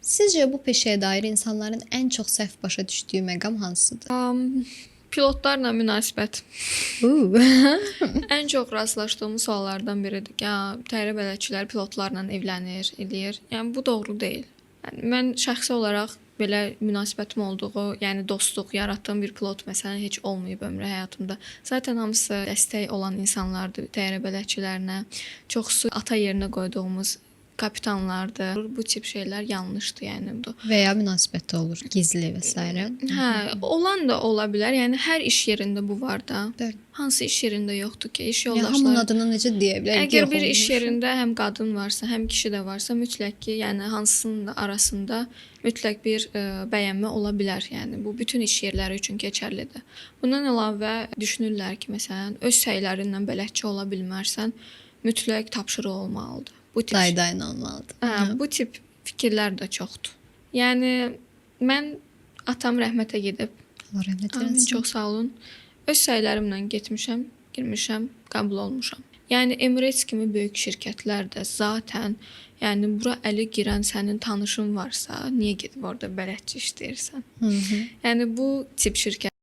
Sizce bu peşəyə dair insanların ən çox səhv başa düşdüyü məqam hansıdır? Pilotlarla münasibət. Uuu. Ən çox rastlaşdığımız suallardan biridir ki, təyyarə bələdçilər pilotlarla evlənir, eləyir. Yəni bu doğru deyil. Yəni mən şəxsi olaraq belə münasibətim olduğu, yəni dostluq yaratdığım bir pilot məsələn heç olmayıb ömrü həyatımda. Zaten hamısı dəstək olan insanlardır təyyarə bələdçilərinə. Çoxsu ata yerinə qoyduğumuz kapitanlardır. Bu tip şeylər yanlışdır, yəni bu. Və ya münasibətdə olur, gizli və s. Hə, olan da ola bilər. Yəni hər iş yerində bu var da. Bəli. Hansı iş yerində yoxdur ki, iş Ya hamının yoldaşları. adını necə deyə bilərik? Əgər bir iş yerində həm qadın varsa, həm kişi də varsa, mütləq ki, yəni hansının da arasında mütləq bir bəyənmə ola bilər. Yəni bu bütün iş yerləri üçün keçərlidir. Bundan əlavə düşünürlər ki, məsələn, öz səylərinlə bələdçi ola bilmərsən, mütləq tapşırıq olmalıdır. Bu tip Daydayn olmalıdır. bu tip fikirlər də çoxdur. Yəni mən atam rəhmətə gedib. Allah rəhmət Amin, eləsin. çox sağ olun. Öz səylərimlə getmişəm, girmişəm, qəbul olmuşam. Yəni Emirates kimi böyük şirkətlər də zaten, yəni bura əli girən sənin tanışın varsa, niyə gedib orada bələdçi işləyirsən? Hı -hı. Yəni bu tip şirkət